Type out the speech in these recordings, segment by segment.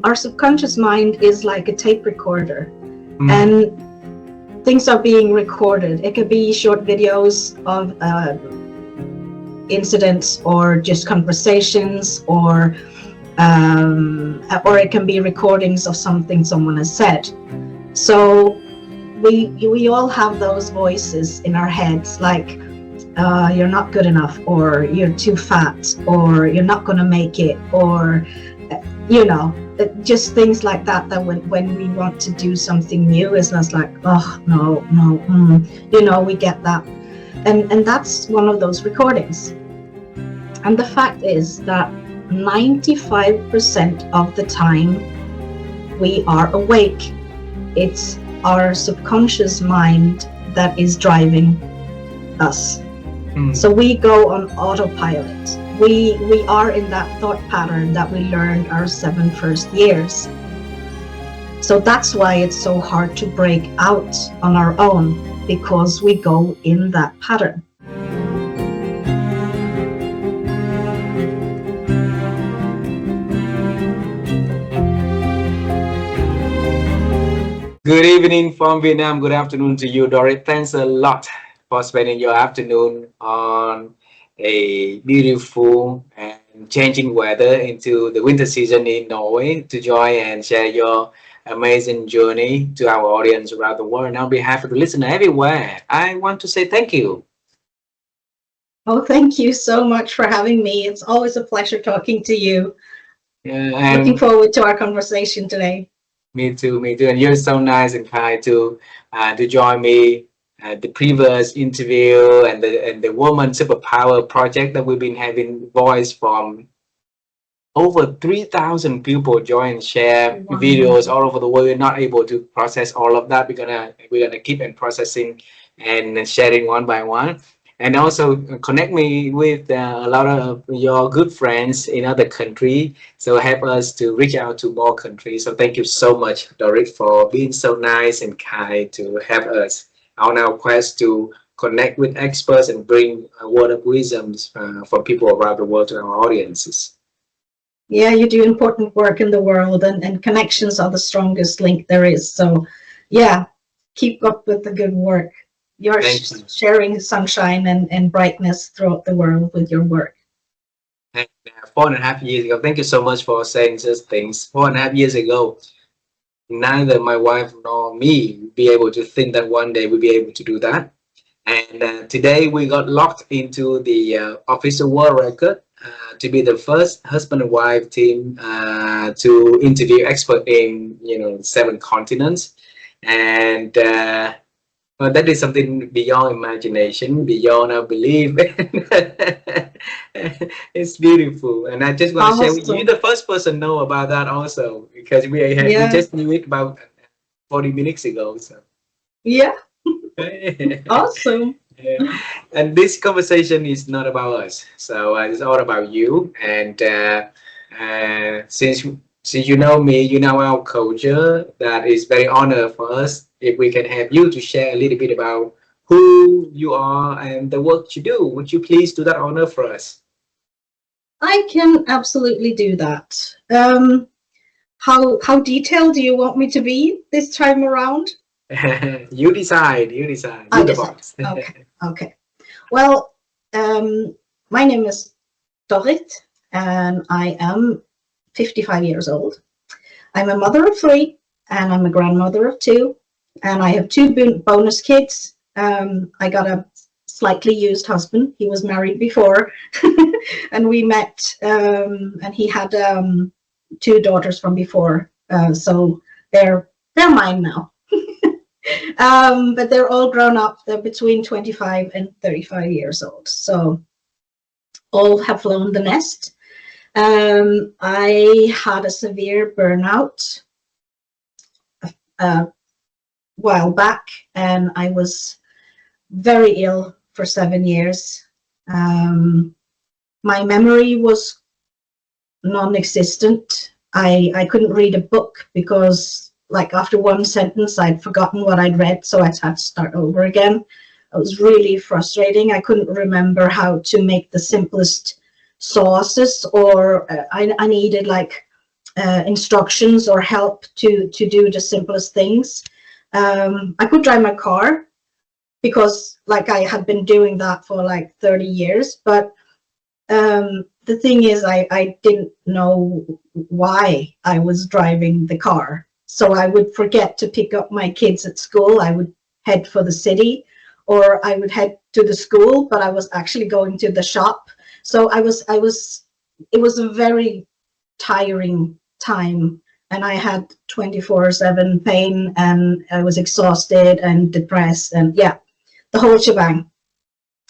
Our subconscious mind is like a tape recorder, Mm. and things are being recorded. It could be short videos of incidents, or just conversations, or it can be recordings of something someone has said. So we all have those voices in our heads, like you're not good enough, or you're too fat, or you're not going to make it, or just things like that, that when we want to do something new, it's just like, oh no, we get that. And that's one of those recordings. And the fact is that 95% of the time we are awake. It's our subconscious mind that is driving us. So we go on autopilot. We are in that thought pattern that we learned our 7 first years. So that's why it's so hard to break out on our own, because we go in that pattern. Good evening from Vietnam. Good afternoon to you, Dorrit. Thanks a lot for spending your afternoon on a beautiful and changing weather into the winter season in Norway to join and share your amazing journey to our audience around the world. And on behalf of the listener everywhere, I want to say thank you. Oh, thank you so much for having me. It's always a pleasure talking to you. Yeah, looking forward to our conversation today. Me too, me too. And you're so nice and kind to join me the previous interview and the Woman Superpower project that we've been having voice from over 3,000 people join, share videos all over the world. We're not able to process all of that. We're gonna keep on processing and sharing one by one. And also connect me with a lot of your good friends in other countries. So help us to reach out to more countries. So thank you so much, Dorrit, for being so nice and kind to help us on our quest to connect with experts and bring a word of wisdom for people around the world to our audiences. Yeah, you do important work in the world, and connections are the strongest link there is. So yeah, keep up with the good work. You're sharing sunshine and brightness throughout the world with your work. And 4.5 years ago, thank you so much for saying these things. 4.5 years ago, neither my wife nor me would be able to think that one day we'll be able to do that. And today we got locked into the official world record to be the first husband and wife team to interview expert in 7 continents. And well, that is something beyond imagination, beyond our belief. It's beautiful, and I just want to share with you. You're the first person know about that also, because we just knew it about 40 minutes ago. So yeah, awesome. Yeah. And this conversation is not about us, so it's all about you. And since you know me, you know our culture, that is very honored for us if we can have you to share a little bit about who you are and the work you do. Would you please do that honor for us? I can absolutely do that. How detailed do you want me to be this time around? You decide. You decide. I decide. Okay. Well, my name is Dorrit, and I am 55 years old. I'm a mother of 3, and I'm a grandmother of 2, and I have 2 bonus kids. I got a slightly used husband. He was married before, and we met, and he had 2 daughters from before, so they're mine now. But they're all grown up. They're between 25 and 35 years old, so all have flown the nest. I had a severe burnout a while back, and I was very ill for 7 years. My memory was non-existent. I couldn't read a book because, like, after one sentence I'd forgotten what I'd read, so I'd had to start over again. It was really frustrating. I couldn't remember how to make the simplest sauces, or I needed like instructions or help to do the simplest things. I could drive my car because like I had been doing that for like 30 years, but the thing is I didn't know why I was driving the car. So I would forget to pick up my kids at school. I would head for the city, or I would head to the school, but I was actually going to the shop. So it was a very tiring time, and I had 24/7 pain, and I was exhausted and depressed, and yeah, the whole shebang.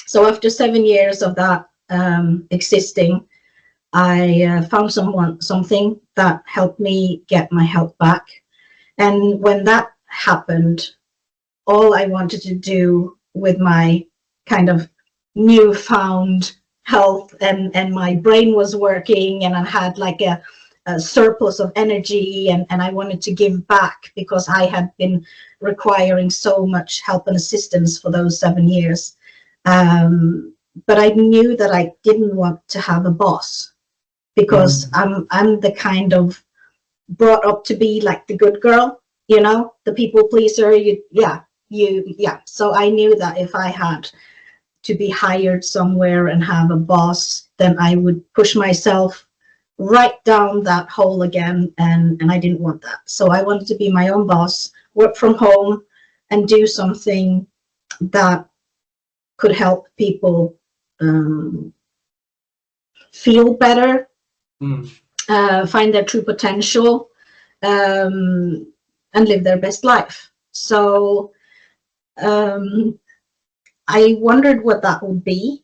So after 7 years of that existing, I found something that helped me get my health back. And when that happened, all I wanted to do with my kind of newfound health, and my brain was working, and I had like a surplus of energy, and I wanted to give back because I had been requiring so much help and assistance for those 7 years. But I knew that I didn't want to have a boss, because I'm the kind of brought up to be like the good girl, you know, the people pleaser. So I knew that if I had to be hired somewhere and have a boss, then I would push myself right down that hole again, and I didn't want that. So I wanted to be my own boss, work from home, and do something that could help people feel better, find their true potential, and live their best life. So I wondered what that would be,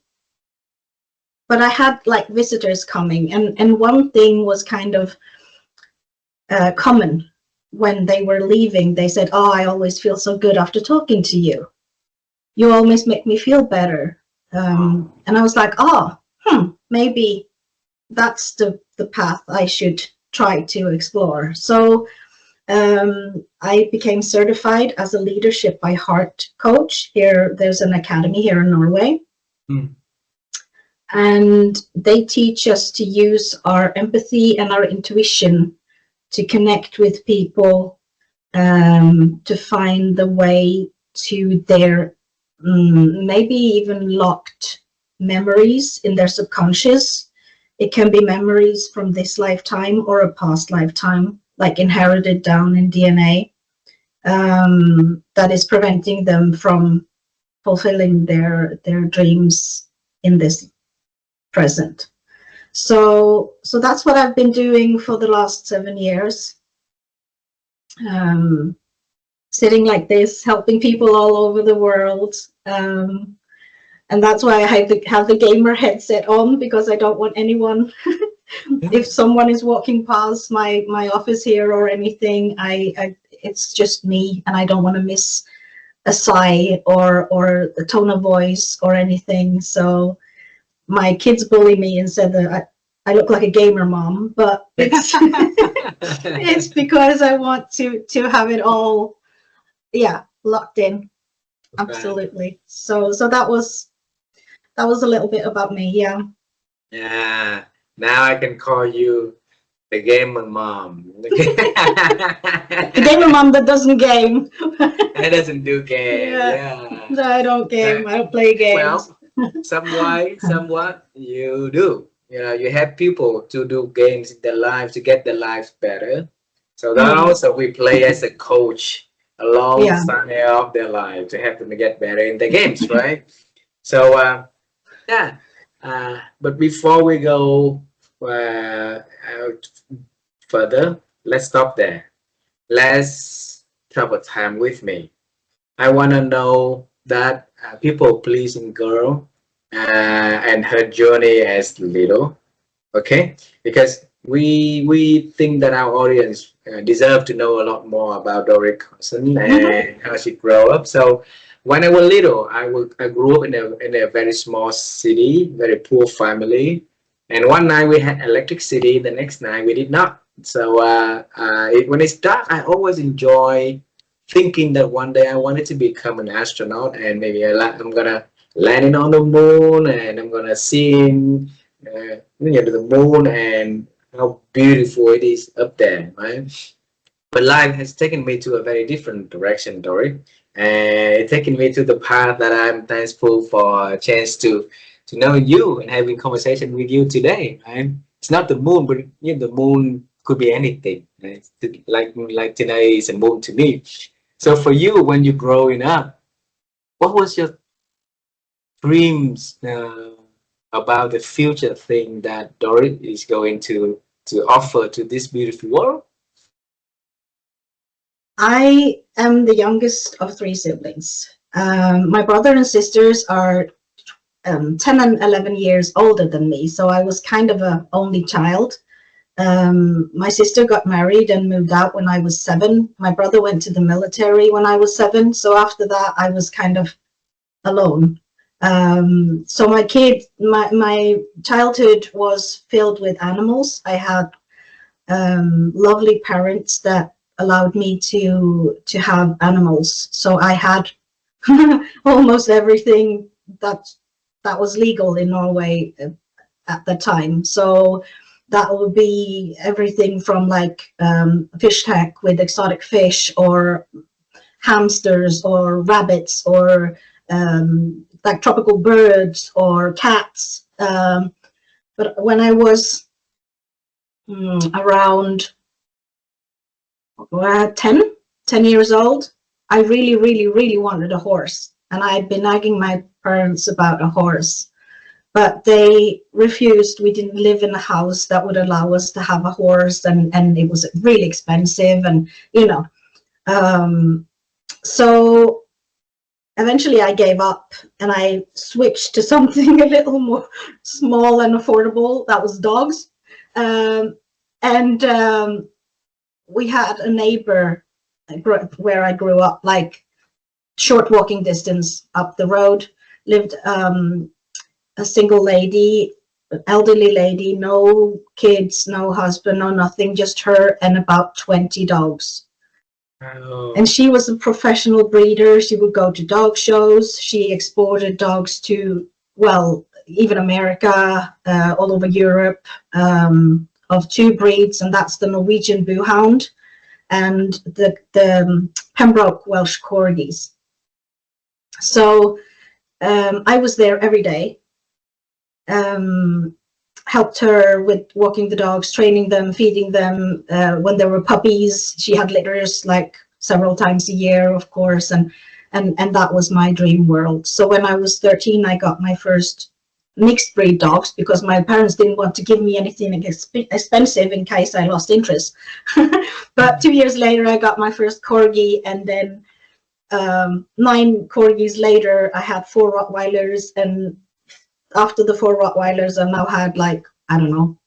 but I had like visitors coming, and one thing was kind of common. When they were leaving, they said, "Oh, I always feel so good after talking to you. You always make me feel better." And I was like, "Oh, maybe that's the path I should try to explore." So I became certified as a leadership by heart coach. Here, there's an academy here in Norway. And they teach us to use our empathy and our intuition to connect with people, to find the way to their maybe even locked memories in their subconscious. It can be memories from this lifetime or a past lifetime, like inherited down in DNA, that is preventing them from fulfilling their dreams in this present. So that's what I've been doing for the last 7 years. Sitting like this, helping people all over the world. And that's why I have the gamer headset on, because I don't want anyone, if someone is walking past my office here or anything, it's just me, and I don't want to miss a sigh or a tone of voice or anything. So my kids bully me and said that I look like a gamer mom, but it's it's because I want to have it all, locked in. Absolutely. So that was a little bit about me. Yeah. Now I can call you the gamer mom. The gamer mom that doesn't game. That doesn't do games. Yeah. No, I don't game. I don't play games. Well, somewhat you do. You know, you have people to do games in their lives to get their lives better. So that also we play as a coach alongside of their lives to help them to get better in the games, right? So but before we go out further, let's stop there. Let's travel time with me. I want to know that people pleasing girl and her journey as little, okay? Because we think that our audience deserve to know a lot more about Dorrit Karlsen and how she grew up. So when I was little, I grew up in a very small city, very poor family, and one night we had electricity, the next night we did not. So when it's dark, I always enjoy thinking that one day I wanted to become an astronaut, and maybe I'm gonna landing on the moon, and I'm gonna see the moon, and how beautiful it is up there, right? But life has taken me to a very different direction, Dory, and taken me to the path that I'm thankful for a chance to know you and having conversation with you today, right? It's not the moon, but you know, the moon could be anything, right? Like today is a moon to me. So for you, when you're growing up, what was your dreams about the future thing that Dorit is going to offer to this beautiful world? I am the youngest of three siblings. My brother and sisters are 10 and 11 years older than me, so I was kind of a only child. My sister got married and moved out when I was 7. My brother went to the military when I was 7, so after that I was kind of alone. So my childhood was filled with animals. I had lovely parents that allowed me to have animals. So I had almost everything that was legal in Norway at the time. So that would be everything from like fish tank with exotic fish, or hamsters, or rabbits, or like tropical birds, or cats. But when I was around 10 years old, I really wanted a horse. And I'd been nagging my parents about a horse, but they refused. We didn't live in a house that would allow us to have a horse, and it was really expensive, and so eventually I gave up and I switched to something a little more small and affordable. That was dogs. And we had a neighbor where I grew up, like short walking distance up the road, lived a single lady, an elderly lady, no kids, no husband, no nothing, just her and about 20 dogs. Oh. And she was a professional breeder. She would go to dog shows. She exported dogs to, well, even America, all over Europe, of 2 breeds, and that's the Norwegian Boo Hound and the Pembroke Welsh Corgis. So I was there every day, helped her with walking the dogs, training them, feeding them. When there were puppies, she had litters like several times a year, of course, and that was my dream world. So when I was 13, I got my first mixed breed dogs because my parents didn't want to give me anything expensive in case I lost interest. But 2 years later, I got my first corgi, and then 9 corgis later, I had 4 Rottweilers, and after the 4 Rottweilers, I now had like, I don't know,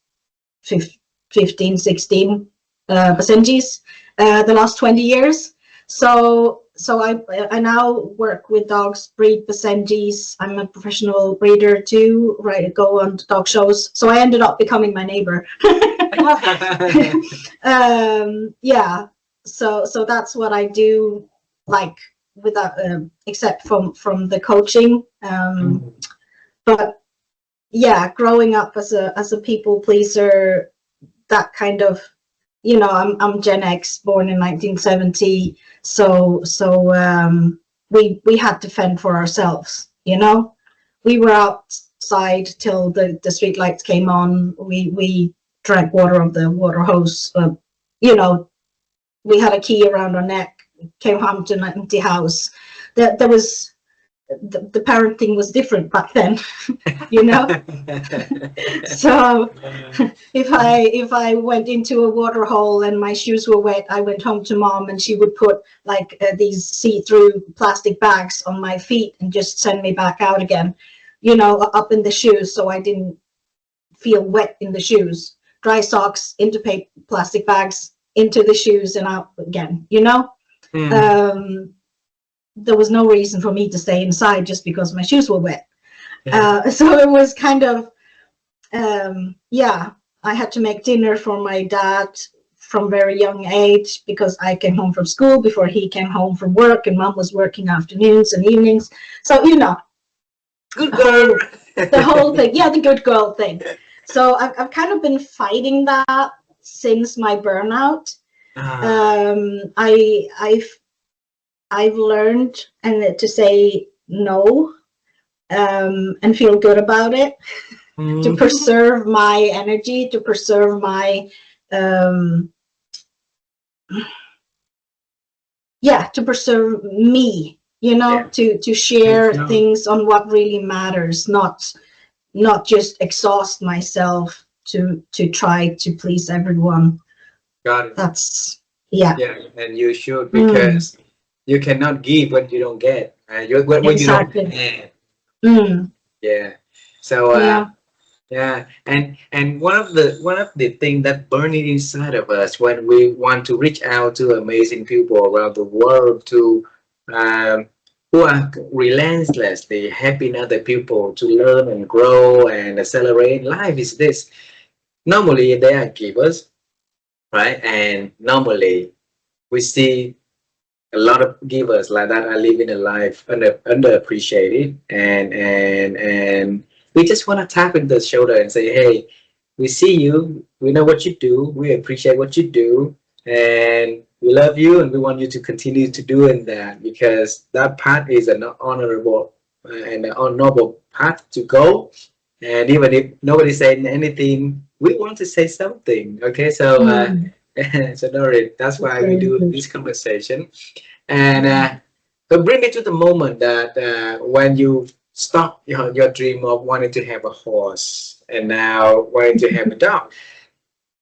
15, 16 Basenjis the last 20 years. So I now work with dogs, breed Basenjis. I'm a professional breeder too, right? Go on dog shows. So I ended up becoming my neighbor. Yeah. So that's what I do, like without except from the coaching. But yeah, growing up as a people pleaser, that kind of, I'm Gen X, born in 1970, so we had to fend for ourselves. We were outside till the street lights came on. We drank water of the water hose. We had a key around our neck. Came home to an empty house. There was the parenting was different back then. So if I went into a water hole and my shoes were wet, I went home to mom, and she would put like these see-through plastic bags on my feet and just send me back out again, up in the shoes, so I didn't feel wet in the shoes. Dry socks into plastic bags, into the shoes, and out again. There was no reason for me to stay inside just because my shoes were wet. So it was kind of, I had to make dinner for my dad from very young age because I came home from school before he came home from work, and mom was working afternoons and evenings. So, Good girl. The whole thing. Yeah, the good girl thing. So I've kind of been fighting that since my burnout. Ah, I've learned and to say no, and feel good about it, to mm, preserve my energy, to preserve my yeah, to preserve me, you know, yeah. to share things on what really matters, not just exhaust myself to try to please everyone. Got it. That's yeah. Yeah, and you should, Mm, because you cannot give what you don't get. What you don't exactly. have. Mm, Yeah. So yeah. yeah, and one of the thing that burning inside of us when we want to reach out to amazing people around the world, to um, who are relentlessly helping other people to learn and grow and accelerate life, is this. Normally they are givers, right? And normally we see a lot of givers like that are living a life underappreciated, and we just want to tap in the shoulder and say, hey, we see you, we know what you do, we appreciate what you do, and we love you, and we want you to continue to doing that, because that path is an honorable and an honorable path to go. And even if nobody's saying anything, we want to say something. Okay, so Mm, so Dorrit, that's that's why we very do good. this conversation. And Mm, but bring me to the moment that when you stop your dream of wanting to have a horse and now wanting to have a dog.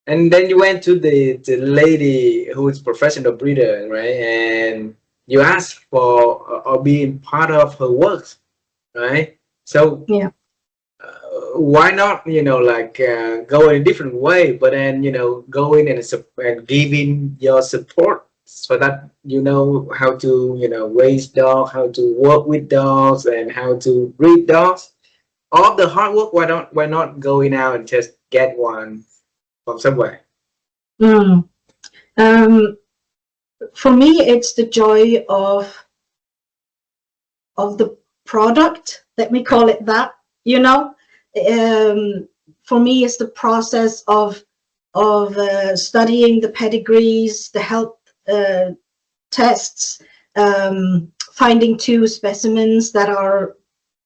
And then you went to the lady who is professional breeder, right? And you asked for or being part of her work, right? So yeah. why not, like go in a different way, but then, going and giving your support so that you know how to, raise dogs, how to work with dogs, and how to breed dogs. All the hard work, why not going out and just get one from somewhere? Mm. Um, for me, it's the joy of the product. Let me call it that. You know, for me, it's the process of studying the pedigrees, the health tests, finding two specimens that are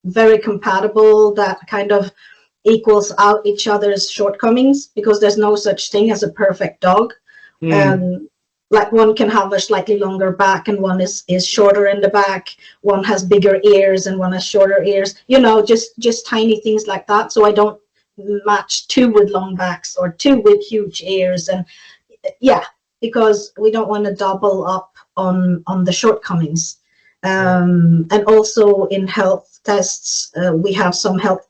very compatible, that kind of equals out each other's shortcomings, because there's no such thing as a perfect dog. Hmm. Um, like one can have a slightly longer back and one is shorter in the back. One has bigger ears and one has shorter ears. You know, just tiny things like that. So I don't match two with long backs or two with huge ears. And yeah, because we don't want to double up on the shortcomings. And also in health tests, we have some health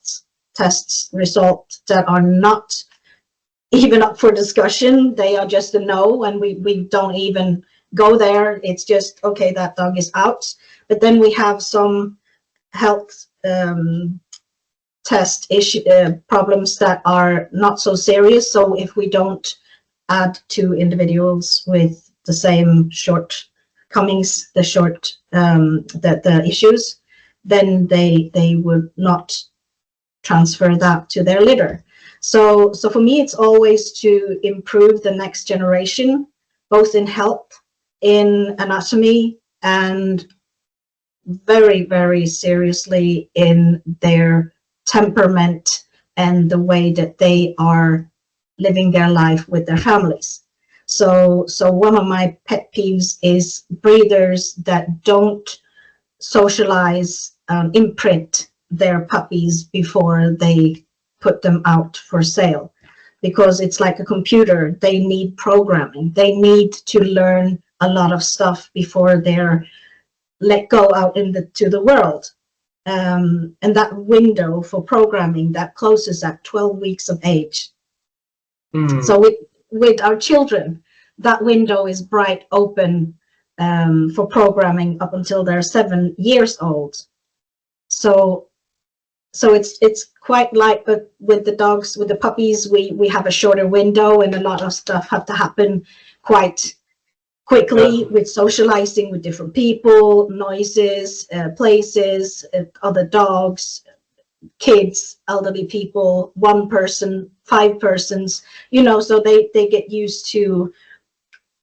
tests results that are not even up for discussion. They are just a no, and we don't even go there. It's just, okay, that dog is out. But then we have some health test issue problems that are not so serious. So if we don't add two individuals with the same shortcomings, the issues, then they would not transfer that to their litter. So for me, it's always to improve the next generation, both in health, in anatomy, and very, very seriously in their temperament and the way that they are living their life with their families. So one of my pet peeves is breeders that don't socialize, imprint their puppies before they put them out for sale, because it's like a computer. They need programming. They need to learn a lot of stuff before they're let go out to the world. And that window for programming, that closes at 12 weeks of age. Hmm. So with our children, that window is bright open, for programming up until they're 7 years old. So it's quite like, but with the dogs, with the puppies, we have a shorter window, and a lot of stuff have to happen quite quickly, with socializing with different people, noises, places, other dogs, kids, elderly people, one person 5 persons, you know, so they get used to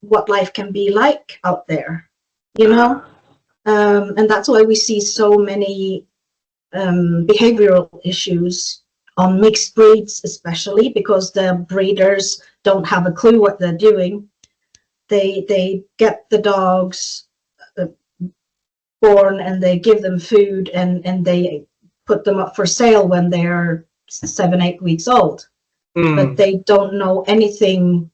what life can be like out there, you know. And that's why we see so many behavioral issues on mixed breeds, especially because the breeders don't have a clue what they're doing. They get the dogs born and they give them food, and they put them up for sale when they're 7-8 weeks old. But they don't know anything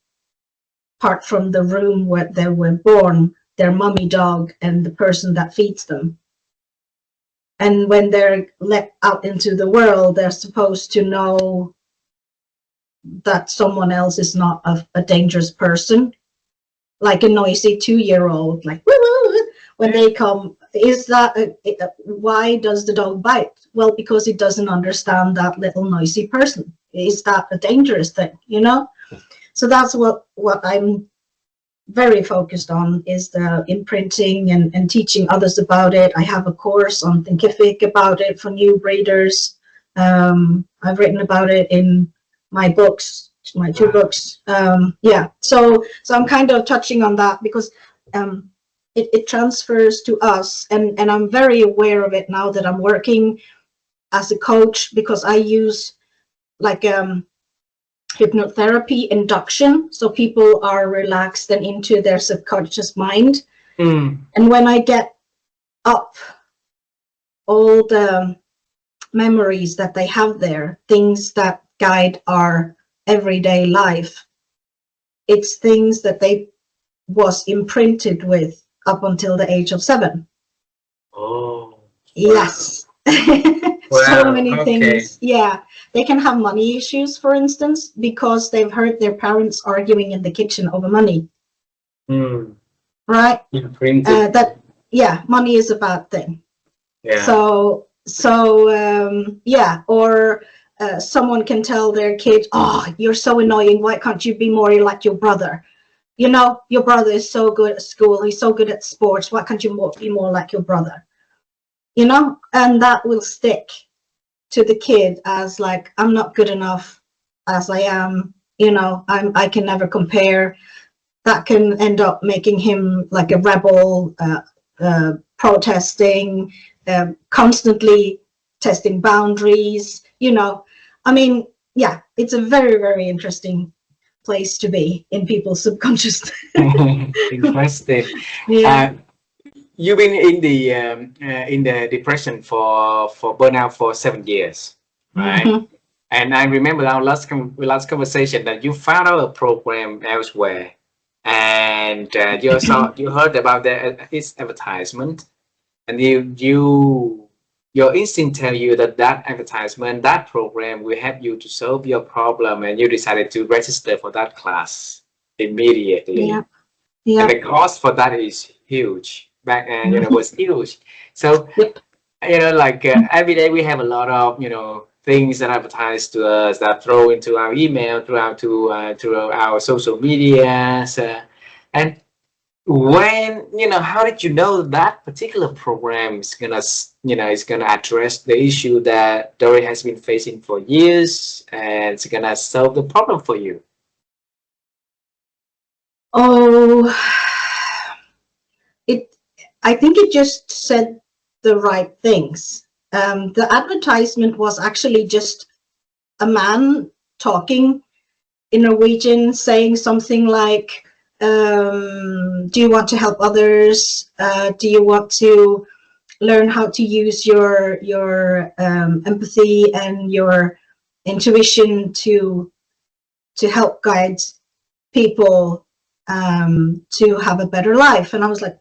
apart from the room where they were born, their mummy dog and the person that feeds them. And when they're let out into the world, they're supposed to know that someone else is not a dangerous person, like a noisy 2-year-old, like woo, woo, woo. When they come, is that why does the dog bite? Well, because it doesn't understand that little noisy person. Is that a dangerous thing, you know? So that's what I'm very focused on, is the imprinting and teaching others about it. I have a course on Thinkific about it for new breeders. I've written about it in my books, my 2 books. Yeah, so I'm kind of touching on that because it transfers to us, and I'm very aware of it now that I'm working as a coach, because I use like hypnotherapy induction, so people are relaxed and into their subconscious mind. And when I get up all the memories that they have there, things that guide our everyday life, it's things that they was imprinted with up until the age of 7. Oh, yes. So many things. Yeah, they can have money issues, for instance, because they've heard their parents arguing in the kitchen over money. Right? That, yeah, money is a bad thing. Yeah. So yeah, or someone can tell their kid, oh, you're so annoying, why can't you be more like your brother? You know, your brother is so good at school, he's so good at sports, why can't you be more like your brother? You know, and that will stick to the kid as like, I'm not good enough as I am, you know, I can never compare. That can end up making him like a rebel, protesting, constantly testing boundaries, you know. I mean, yeah, it's a very, very interesting place to be in people's subconscious. Interesting. Yeah. You've been in the depression for burnout for 7 years, right? And I remember our last conversation that you found out a program elsewhere, and you heard about its advertisement, and your instinct tell you that advertisement, that program will help you to solve your problem, and you decided to register for that class immediately. Yeah. Yeah. And the cost for that is huge. Back then, you know, was huge. So, you know, like every day we have a lot of, you know, things that advertise to us, that throw into our email, through our social media. And when, you know, how did you know that particular program is gonna, you know, is gonna address the issue that Dorrit has been facing for years, and it's gonna solve the problem for you? Oh, I think it just said the right things. The advertisement was actually just a man talking in Norwegian, saying something like, do you want to help others? Do you want to learn how to use your empathy and your intuition to help guide people to have a better life? And I was like,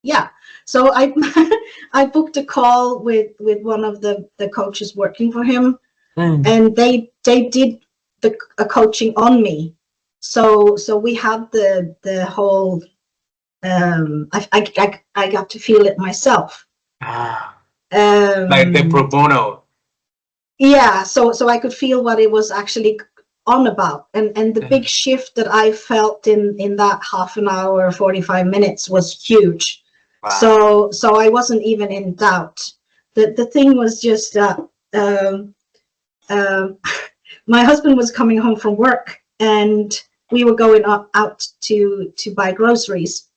yeah. So I I booked a call with one of the coaches working for him, and they did a coaching on me. So we had the whole I got to feel it myself. Like the pro bono. Yeah, so I could feel what it was actually on about, and the big shift that I felt in that half an hour, 45 minutes was huge. Wow. So I wasn't even in doubt. The thing was just my husband was coming home from work, and we were going out to buy groceries.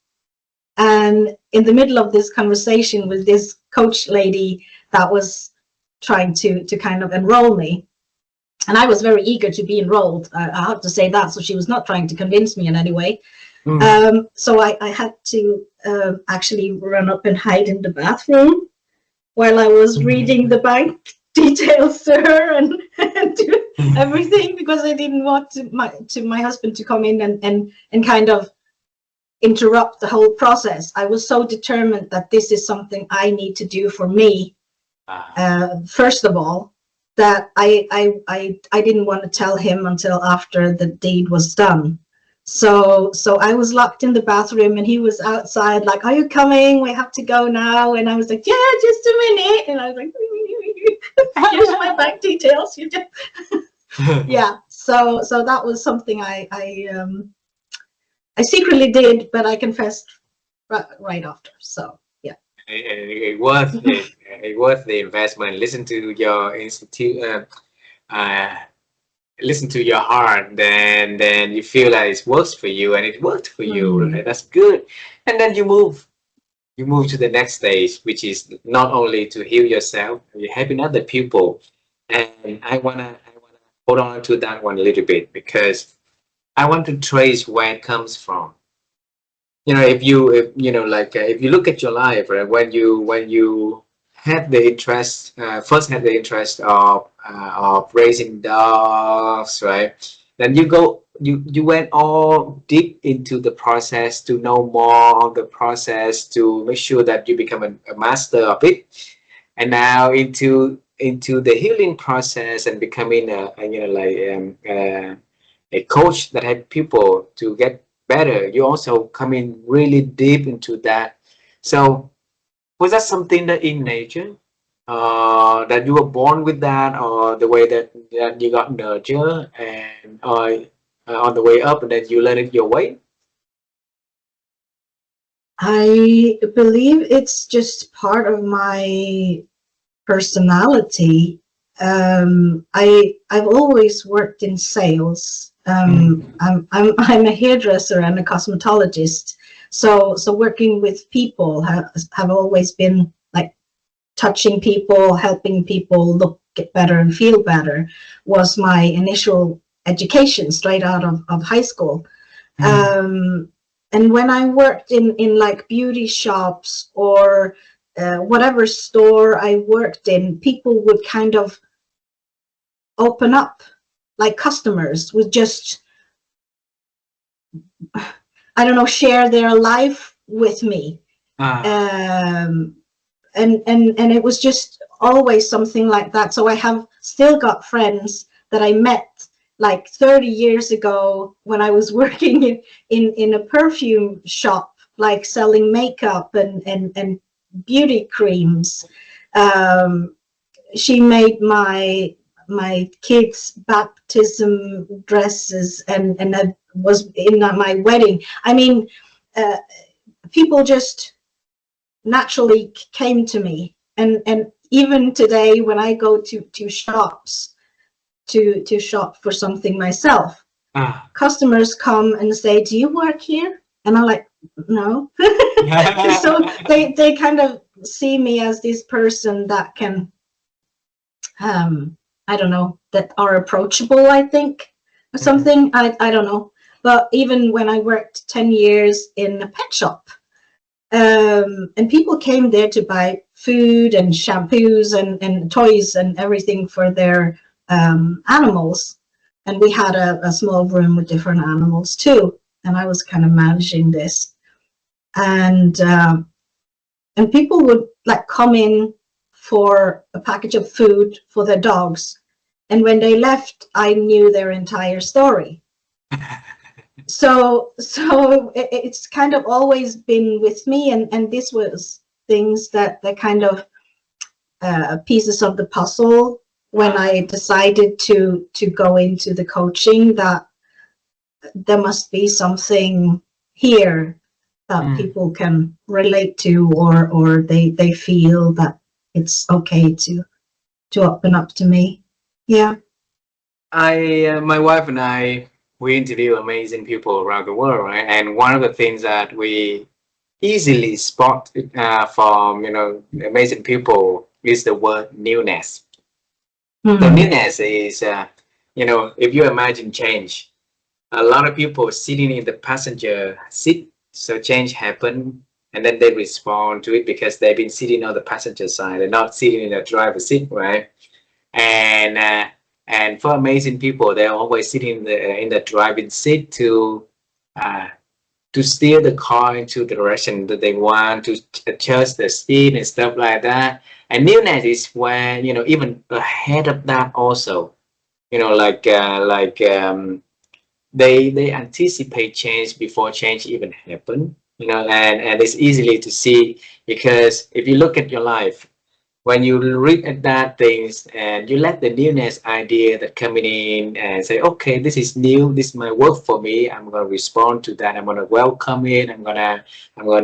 And in the middle of this conversation with this coach lady that was trying to kind of enroll me, and I was very eager to be enrolled, I have to say that, so she was not trying to convince me in any way. So I had to actually run up and hide in the bathroom while I was reading the bank details to her and do everything, because I didn't want my husband to come in and kind of interrupt the whole process. I was so determined that this is something I need to do for me, first of all, that I didn't want to tell him until after the deed was done. So I was locked in the bathroom, and he was outside like, "Are you coming? We have to go now." And I was like, "Yeah, just a minute." And I was like, "Here's my bank details." You just yeah. So that was something I secretly did, but I confessed right after. So yeah. It worth it. It worth the investment. Listen to your institute. Listen to your heart, then you feel like it works for you, and it worked for you, right? That's good. And then you move to the next stage, which is not only to heal yourself, you're helping other people. And I wanna hold on to that one a little bit, because I want to trace where it comes from. If you look at your life, right, when you had the interest, first had the interest of raising dogs, right? Then you went all deep into the process to know more of the process, to make sure that you become a master of it, and now into the healing process and becoming a coach that help people to get better. You also come in really deep into that. So was that something that in nature, that you were born with that, or the way that you got nurtured, and on the way up, and then you learn it your way? I believe it's just part of my personality. I've always worked in sales. I'm a hairdresser and a cosmetologist, so working with people have always been like touching people, helping people get better and feel better, was my initial education straight out of high school. And when I worked in like beauty shops or whatever store I worked in, people would kind of open up, like customers would just, I don't know, share their life with me. And it was just always something like that. So I have still got friends that I met like 30 years ago when I was working in a perfume shop, like selling makeup and beauty creams. She made my kids' baptism dresses, and that was in my wedding. I mean, people just naturally came to me, and even today when I go to shops to shop for something myself, customers come and say, "Do you work here?" And I'm like, "No." So they kind of see me as this person that can I don't know, that are approachable, I think, or something. I don't know. But even when I worked 10 years in a pet shop, and people came there to buy food and shampoos and toys and everything for their animals. And we had a small room with different animals too. And I was kind of managing this. And people would like come in for a package of food for their dogs. And when they left, I knew their entire story. So it's kind of always been with me, and this was things that kind of pieces of the puzzle when I decided to go into the coaching, that there must be something here that people can relate to, or they feel that it's okay to open up to me. Yeah. My wife and I, we interview amazing people around the world, right? And one of the things that we easily spot from, amazing people is the word newness. So Hmm. newness is, if you imagine change, a lot of people sitting in the passenger seat, so change happen, and then they respond to it because they've been sitting on the passenger side and not sitting in the driver's seat, right? And for amazing people, they're always sitting in the driving seat uh, to steer the car into the direction that they want, to adjust the speed and stuff like that. And newness is where, even ahead of that also, they anticipate change before change even happen, and it's easily to see because if you look at your life, when you read at that things and you let the newness idea that coming in and say, okay, this is new, this might work for me, I'm going to respond to that, I'm going to welcome it, I'm going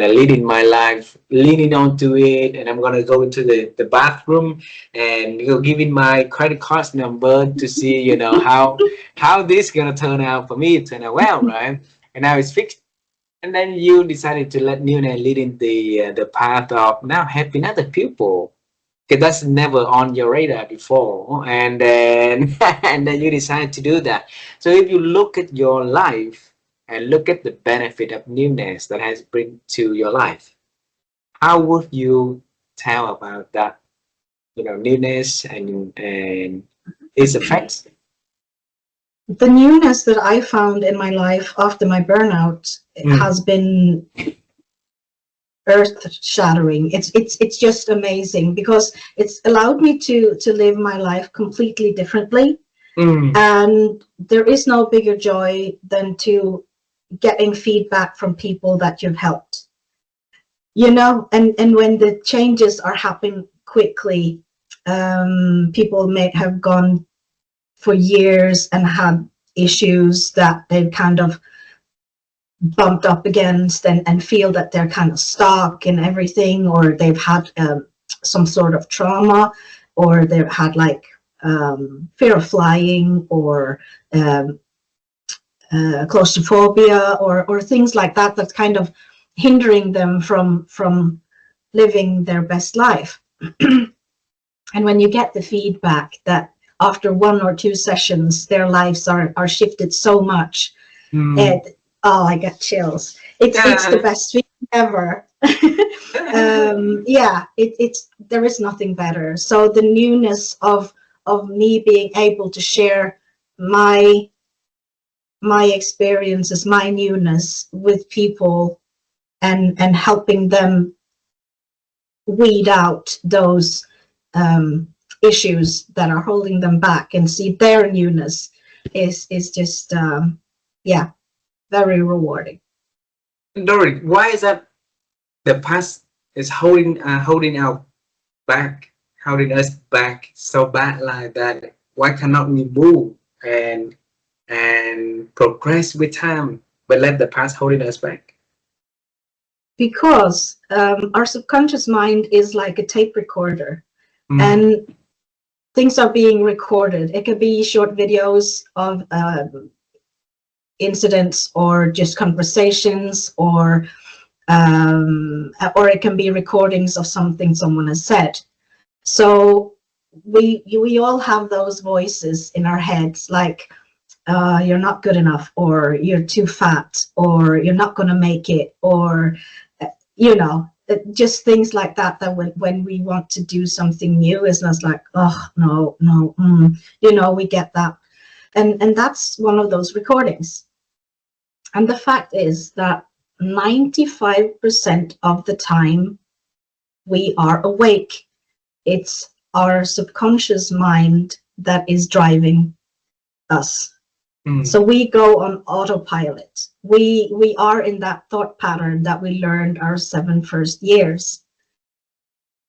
to lead in my life leaning onto it, and I'm going to go into the bathroom and giving my credit card number to see, how this going to turn out for me, turn out well, right? And now it's fixed. And then you decided to let newness lead in the path of now helping other people, because that's never on your radar before, and then and then you decide to do that. So if you look at your life and look at the benefit of newness that has bring to your life, how would you tell about that, newness and its effects? The newness that I found in my life after my burnout has been earth-shattering. It's just amazing because it's allowed me to live my life completely differently. And there is no bigger joy than to getting feedback from people that you've helped, and when the changes are happening quickly, people may have gone for years and had issues that they've kind of bumped up against and feel that they're kind of stuck in everything, or they've had some sort of trauma, or they've had like fear of flying, or claustrophobia, or things like that, that's kind of hindering them from living their best life. And when you get the feedback that after 1 or 2 sessions their lives are shifted so much, oh, I get chills. It's the best feeling ever. Yeah, it's there is nothing better. So the newness of me being able to share my experiences, my newness with people, and helping them weed out those issues that are holding them back and see their newness is just yeah, very rewarding. Dorrit, why is that the past is holding us back so bad like that? Why cannot we move and progress with time, but let the past holding us back? Because our subconscious mind is like a tape recorder, and things are being recorded. It could be short videos of incidents, or just conversations, or it can be recordings of something someone has said. So we all have those voices in our heads, like you're not good enough, or you're too fat, or you're not going to make it, or just things like that, that when we want to do something new, is just like, oh no, we get that. And that's one of those recordings. And the fact is that 95% of the time we are awake. It's our subconscious mind that is driving us. So we go on autopilot. We are in that thought pattern that we learned our 7 first years.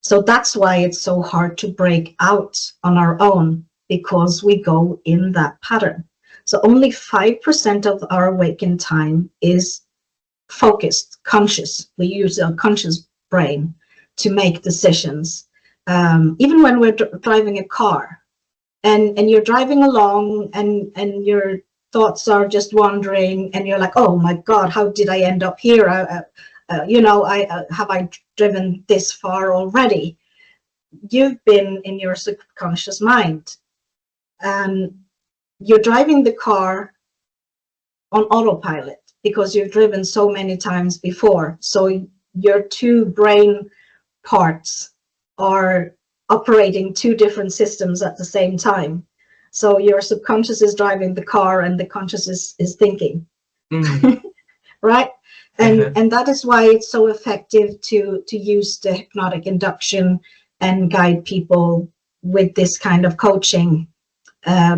So that's why it's so hard to break out on our own, because we go in that pattern. So only 5% of our awakened time is focused, conscious. We use a conscious brain to make decisions. Even when we're driving a car, and you're driving along, and your thoughts are just wandering, and you're like, oh my God, how did I end up here? You know, have I driven this far already? You've been in your subconscious mind, and you're driving the car on autopilot because you've driven so many times before. So your two brain parts are operating two different systems at the same time. So your subconscious is driving the car and the conscious is thinking. Right? And that is why it's so effective to use the hypnotic induction and guide people with this kind of coaching,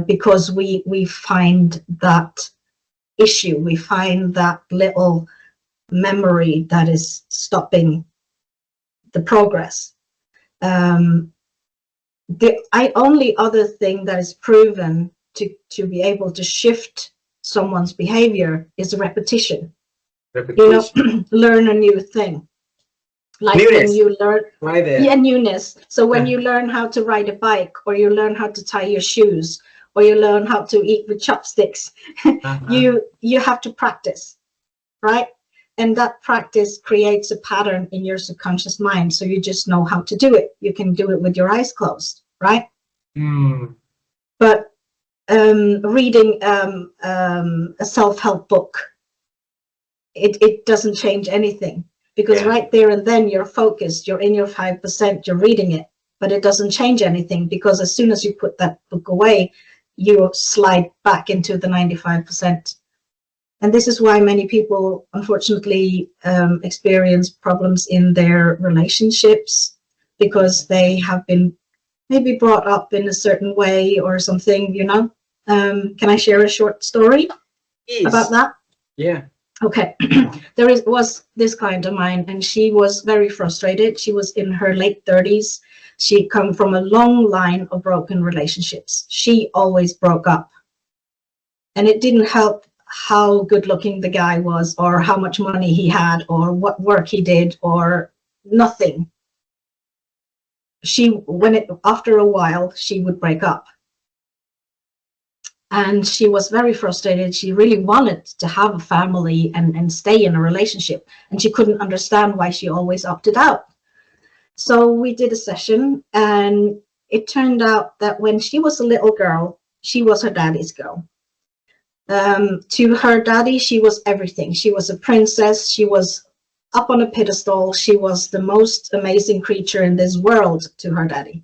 because we find that issue, we find that little memory that is stopping the progress. The only other thing that is proven to be able to shift someone's behavior is repetition. You know, learn a new thing. Like NEWNESS. When you learn, yeah, NEWNESS. So when you learn how to ride a bike, or you learn how to tie your shoes, or you learn how to eat with chopsticks, you have to practice, right? And that practice creates a pattern in your subconscious mind. So you just know how to do it. You can do it with your eyes closed, right? But reading a self-help book, it doesn't change anything, because right there and then you're focused, you're in your 5%, you're reading it, but it doesn't change anything, because as soon as you put that book away, you slide back into the 95%. And this is why many people, unfortunately, experience problems in their relationships, because they have been maybe brought up in a certain way or something, you know. Can I share a short story about that? Yeah. Okay. There was this client of mine, and she was very frustrated. She was in her late 30s. She'd come from a long line of broken relationships. She always broke up. And it didn't help how good looking the guy was, or how much money he had, or what work he did, or nothing. After a while, she would break up. And she was very frustrated. She really wanted to have a family and stay in a relationship. And she couldn't understand why she always opted out. So we did a session, and it turned out that when she was a little girl, she was her daddy's girl. To her daddy, she was everything. She was a princess. She was up on a pedestal. She was the most amazing creature in this world to her daddy.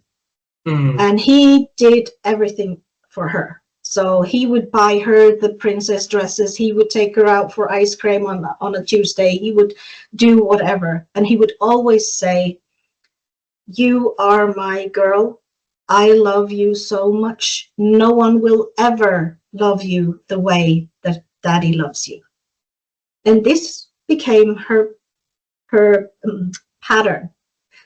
And he did everything for her. So he would buy her the princess dresses. He would take her out for ice cream on a Tuesday. He would do whatever. And he would always say, "You are my girl. I love you so much. No one will ever love you the way that daddy loves you." And this became her pattern.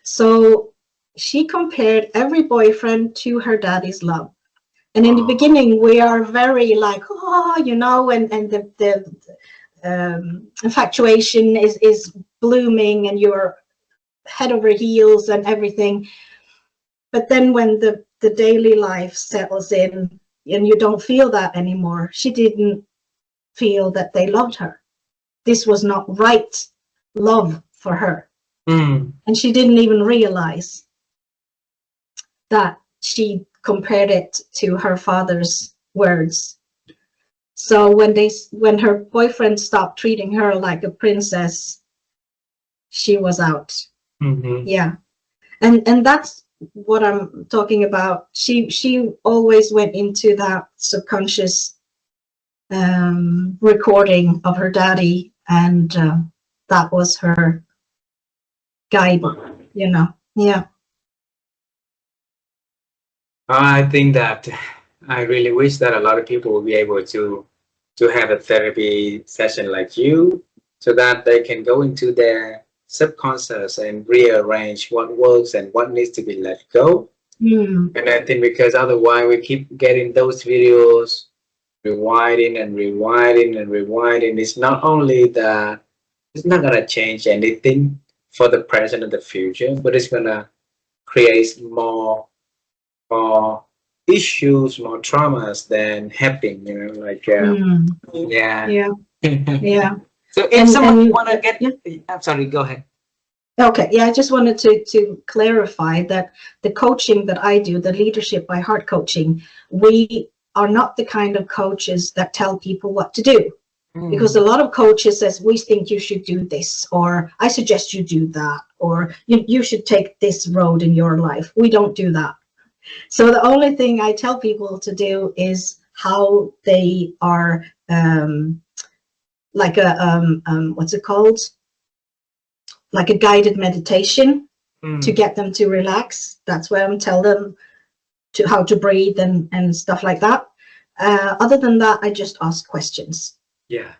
So she compared every boyfriend to her daddy's love. And in the beginning, we are very like, oh, you know, and the infatuation is blooming, and you're head over heels and everything. But then when the daily life settles in and you don't feel that anymore, she didn't feel that they loved her. This was not right love for her. And she didn't even realize that she compared it to her father's words. So when her boyfriend stopped treating her like a princess, she was out. Yeah. And that's what I'm talking about. She always went into that subconscious recording of her daddy, and that was her guide, you know. Yeah. I think that I really wish that a lot of people will be able to have a therapy session like you, so that they can go into their subconscious and rearrange what works and what needs to be let go. And I think because otherwise we keep getting those videos rewinding and rewinding and rewinding. It's not only that it's not gonna change anything for the present and the future, but it's gonna create more issues, more traumas than helping, you know, like, yeah. Yeah, yeah. So if And someone want to get, yeah. I'm sorry, go ahead. Okay, yeah, I just wanted to clarify that the coaching that I do, the Leadership by Heart coaching, we are not the kind of coaches that tell people what to do. Because a lot of coaches says, we think you should do this, or I suggest you do that, or you should take this road in your life. We don't do that. So the only thing I tell people to do is how they are like a what's it called? Like a guided meditation to get them to relax. That's where I'm telling them to how to breathe and stuff like that. Other than that, I just ask questions. Yeah.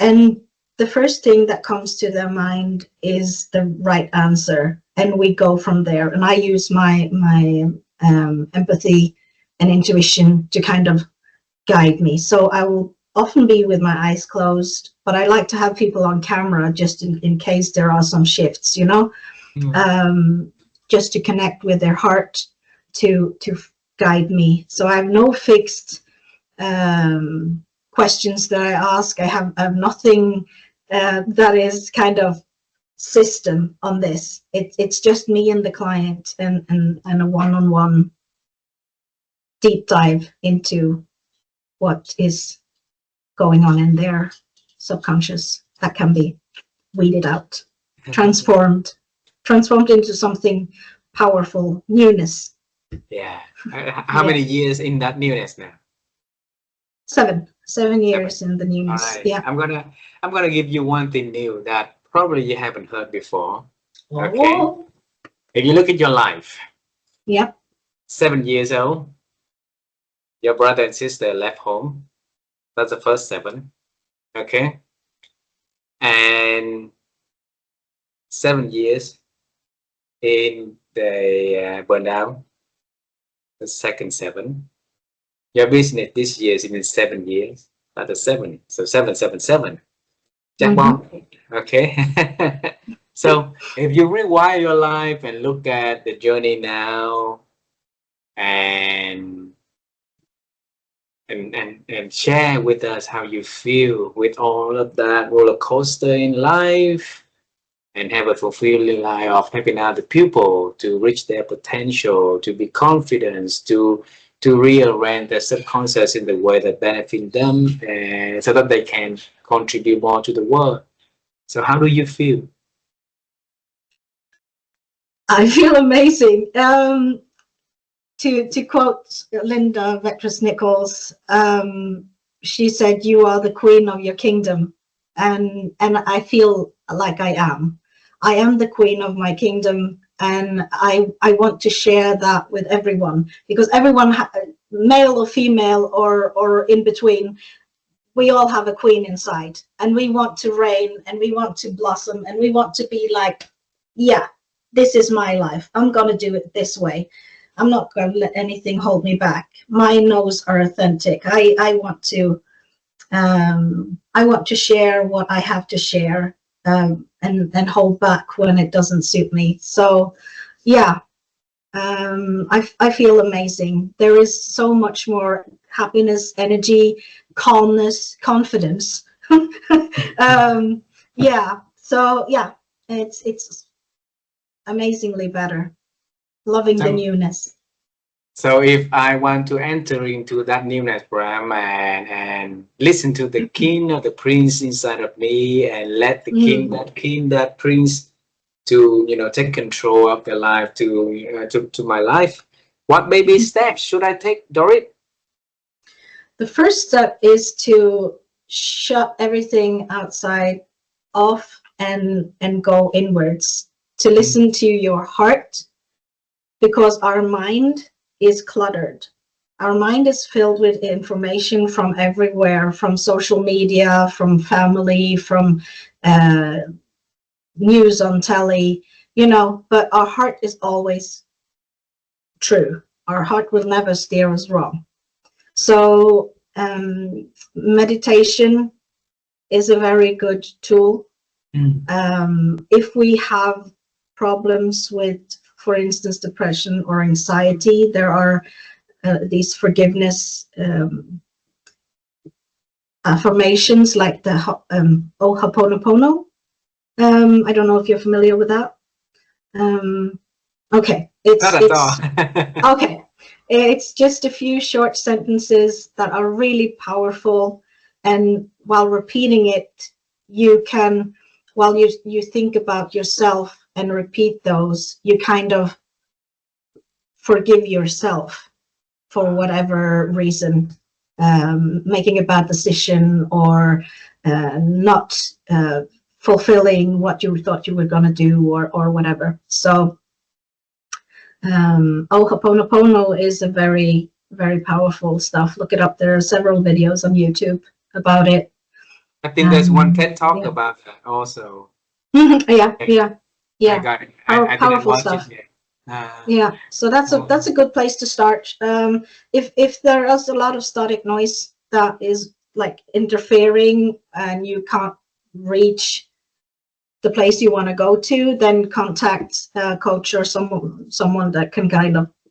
And the first thing that comes to their mind is the right answer, and we go from there. And I use my empathy and intuition to kind of guide me. So I will often be with my eyes closed, but I like to have people on camera just in case there are some shifts, you know, just to connect with their heart to guide me. So I have no fixed questions that I ask. I have nothing that is kind of system on this. It's just me and the client and a one-on-one deep dive into what is going on in their subconscious that can be weeded out, transformed into something powerful, newness. Yeah. How many years in that newness now? 7 years in the newness. All right. Yeah. I'm gonna give you one thing new that probably you haven't heard before. Oh. Okay. If you look at your life, Yeah. 7 years old, your brother and sister left home. That's the first 7. Okay. And 7 years in the burnout, the second 7. Your business this year is in 7 years. That's a 7. So 777. Jackpot. Okay. So if you rewire your life and look at the journey now and share with us how you feel with all of that roller coaster in life, and have a fulfilling life of helping other people to reach their potential, to be confident, to rearrange their subconscious in the way that benefit them, so that they can contribute more to the world. So how do you feel? I feel amazing. To quote Linda Vectris Nichols, she said, "You are the queen of your kingdom," and I feel like I am. I am the queen of my kingdom, and I want to share that with everyone, because everyone, male or female or in between, we all have a queen inside, and we want to reign, and we want to blossom, and we want to be like, yeah, this is my life. I'm gonna do it this way. I'm not going to let anything hold me back. My no's are authentic. I want to share what I have to share, and hold back when it doesn't suit me. So yeah, I feel amazing. There is so much more happiness, energy, calmness, confidence. Yeah, so yeah, it's amazingly better. Loving the newness. So if I want to enter into that newness program and listen to the king or the prince inside of me, and let the king, that prince, to take control of their life, to my life, what baby steps should I take, Dorrit? The first step is to shut everything outside off and go inwards, to listen to your heart, because our mind is cluttered. Our mind is filled with information from everywhere, from social media, from family, from news on telly, but our heart is always true. Our heart will never steer us wrong. So meditation is a very good tool. If we have problems with, for instance, depression or anxiety, there are these forgiveness affirmations, like the O Ho'oponopono. I don't know if you're familiar with that. Okay, Not at all. okay. It's just a few short sentences that are really powerful, and while repeating it, you can, while you think about yourself and repeat those, you kind of forgive yourself for whatever reason, making a bad decision, or not fulfilling what you thought you were going to do, or whatever. So O Ho'oponopono is a very, very powerful stuff. Look it up. There are several videos on YouTube about it. I think there's one TED Talk yeah. about that also. Yeah. I got it. I didn't watch stuff. it yet. Yeah, so that's a good place to start. If there is a lot of static noise that is like interfering and you can't reach the place you want to go to, then contact a coach or someone that can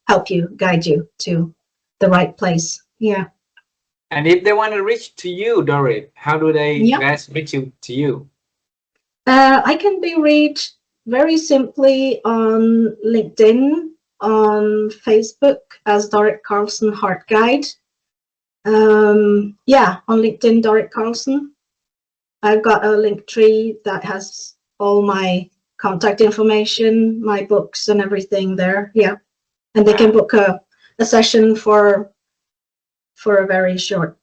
help you guide you to the right place. Yeah. And if they want to reach to you, Dorrit, how do they best reach to you? I can be reached very simply on LinkedIn, on Facebook as Dorrit Karlsen Heart Guide. Yeah, on LinkedIn, Dorrit Karlsen. I've got a link tree that has all my contact information, my books and everything there. Yeah, and they can book a session for a very short,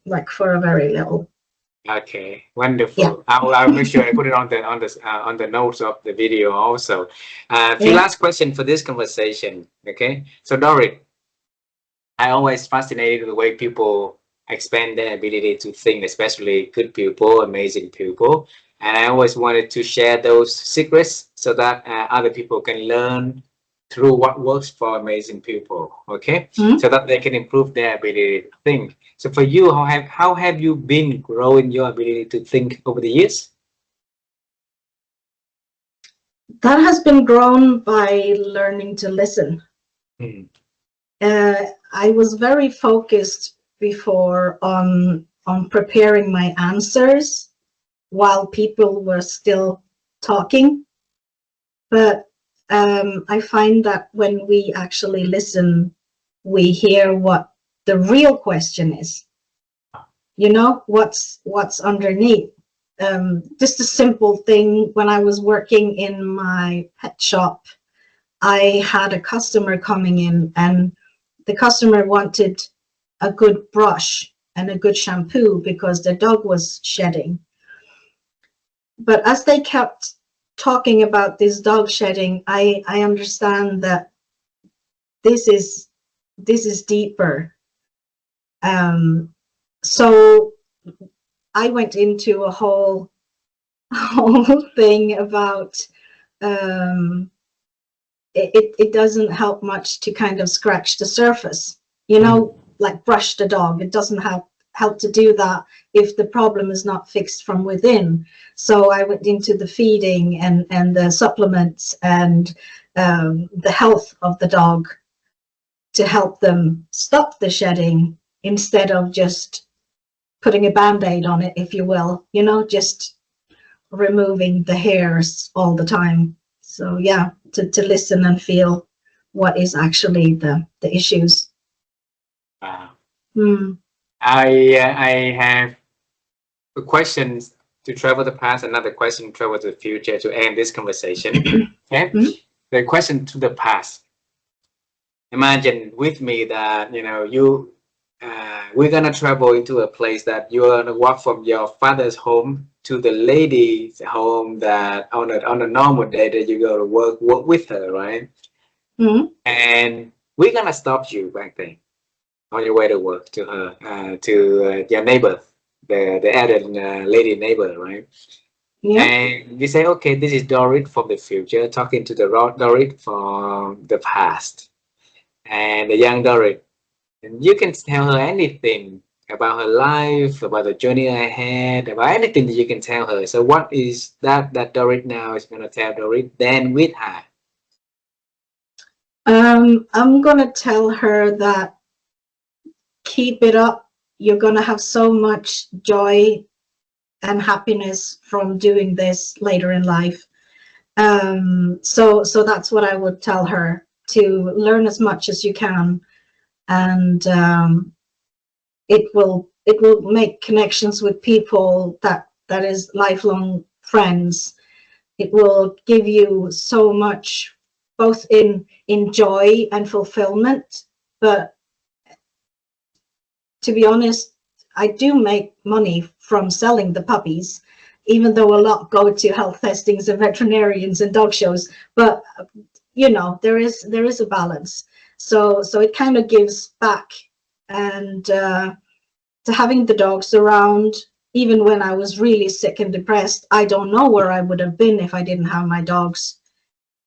like for a very little. Okay, wonderful. Yeah. I'll make sure I put it on the notes of the video also. A few last questions for this conversation. Okay, so Dorrit, I always fascinated with the way people expand their ability to think, especially good people, amazing people, and I always wanted to share those secrets so that other people can learn through what works for amazing people. Okay, so that they can improve their ability to think. So for you, how have you been growing your ability to think over the years? That has been grown by learning to listen. I was very focused before on preparing my answers while people were still talking, but I find that when we actually listen, we hear what the real question is. You know, what's underneath. Just a simple thing. When I was working in my pet shop, I had a customer coming in, and the customer wanted a good brush and a good shampoo because their dog was shedding. But as they kept talking about this dog shedding, I understand that this is deeper. So I went into a whole thing about it doesn't help much to kind of scratch the surface, you know, like brush the dog. It doesn't help to do that if the problem is not fixed from within. So I went into the feeding and the supplements and the health of the dog to help them stop the shedding, instead of just putting a band-aid on it, if you will, you know, just removing the hairs all the time. So yeah, to listen and feel what is actually the issues. I have a question to travel the past, another question to travel to the future to end this conversation. Okay, the question to the past. Imagine with me that, you know, we're gonna travel into a place that you're gonna walk from your father's home to the lady's home that on a normal day that you go to work with her, right? And we're gonna stop you back then on your way to work to her to your neighbor, the elder lady neighbor, right? And we say, okay, this is Dorrit from the future talking to the Dorrit from the past, and the young Dorrit. And you can tell her anything about her life, about the journey ahead, about anything that you can tell her. So what is that Dorrit now is going to tell Dorrit then with her? I'm gonna tell her that keep it up. You're gonna have so much joy and happiness from doing this later in life. So that's what I would tell her, to learn as much as you can, and it will make connections with people that is lifelong friends. It will give you so much, both in joy and fulfillment. But to be honest, I do make money from selling the puppies, even though a lot go to health testings and veterinarians and dog shows. But you know, there is a balance. So it kind of gives back, and to having the dogs around, even when I was really sick and depressed, I don't know where I would have been if I didn't have my dogs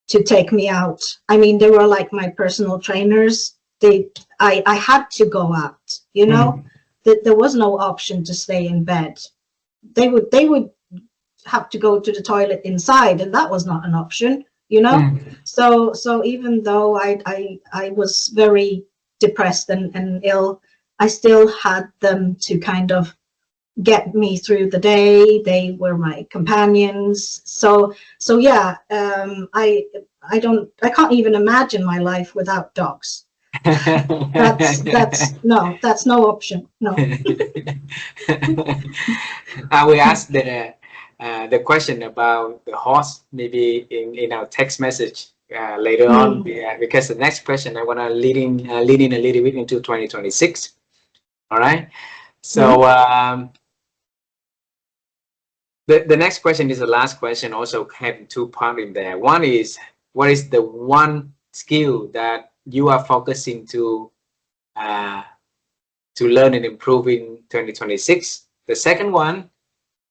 to take me out. I mean, they were like my personal trainers. I had to go out, you know. There was no option to stay in bed. They would have to go to the toilet inside, and that was not an option, you know. So even though I was very depressed and ill, I still had them to kind of get me through the day. They were my companions. So yeah, I can't even imagine my life without dogs. That's no option. No. I will ask the question about the horse maybe in our text message later on, because the next question I want to lead in a little bit into 2026. All right. So the next question is the last question, also having two parts in there. One is, what is the one skill that you are focusing to learn and improve in 2026? The second one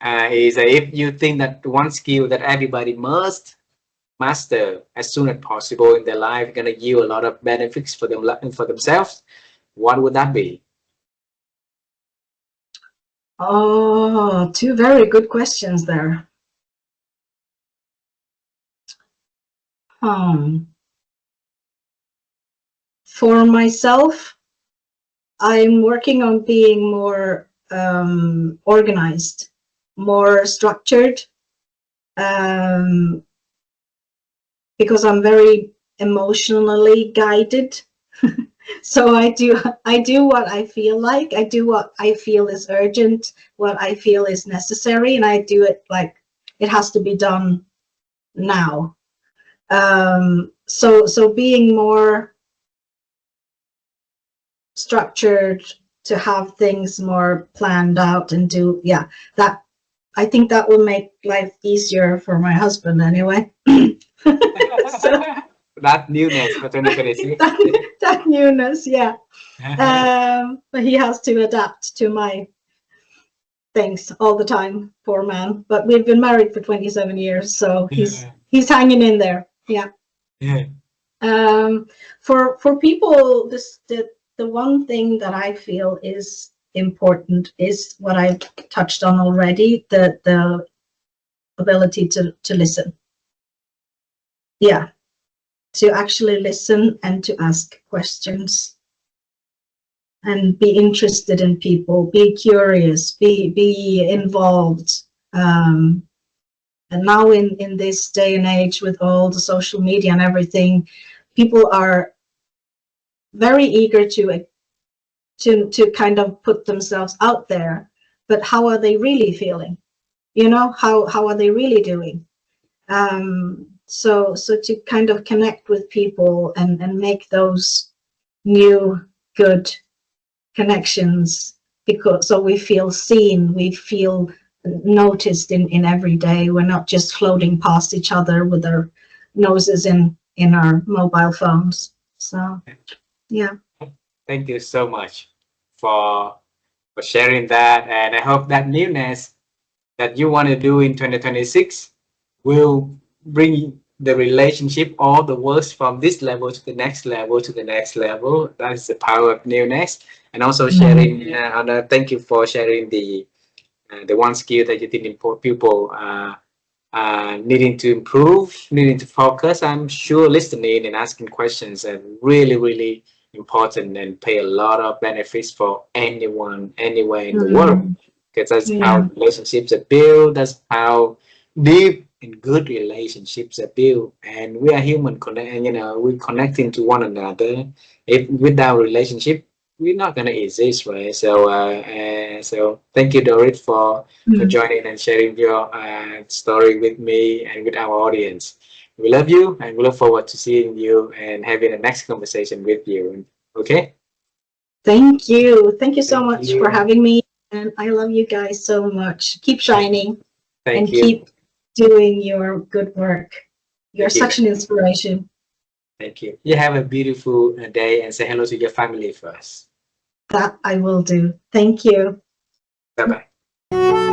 is if you think that one skill that everybody must master as soon as possible in their life, going to yield a lot of benefits for them and for themselves, what would that be? Oh, two very good questions there. For myself, I'm working on being more organized, more structured, because I'm very emotionally guided. So I do what I feel like. I do what I feel is urgent, what I feel is necessary, and I do it like it has to be done now. So being more structured, to have things more planned out and do, yeah, that, I think that will make life easier for my husband anyway. So, that newness for 2026. that newness, yeah. But he has to adapt to my things all the time, poor man. But we've been married for 27 years, so he's hanging in there. Yeah. For people, the one thing that I feel is important is what I've touched on already, the ability to listen. Yeah, to actually listen and to ask questions and be interested in people, be curious, be involved. And now in this day and age, with all the social media and everything, people are very eager to kind of put themselves out there, but how are they really feeling? You know, how are they really doing? So to kind of connect with people and make those new good connections, because so we feel seen, we feel noticed in every day. We're not just floating past each other with our noses in our mobile phones. So yeah. Thank you so much for sharing that, and I hope that newness that you want to do in 2026 will bring the relationship, all the works from this level to the next level to the next level. That is the power of newness. And also sharing, Anna, thank you for sharing the one skill that you think people needing to improve, needing to focus, I'm sure listening and asking questions are really, really important and pay a lot of benefits for anyone, anywhere in the world. Because that's how Yeah. relationships are built. That's how deep and good relationships are built. And we are human, and we're connecting to one another. If without relationship, we're not gonna exist, right? So thank you, Dorrit, for Mm. joining and sharing your story with me and with our audience. We love you and we look forward to seeing you and having the next conversation with you. Okay? Thank you. Thank you so Thank much for you. having me. And I love you guys so much. Keep shining Thank and you. keep doing your good work. You're Thank you. such an inspiration. Thank you. You have a beautiful day and say hello to your family first. That I will do. Thank you. Bye bye.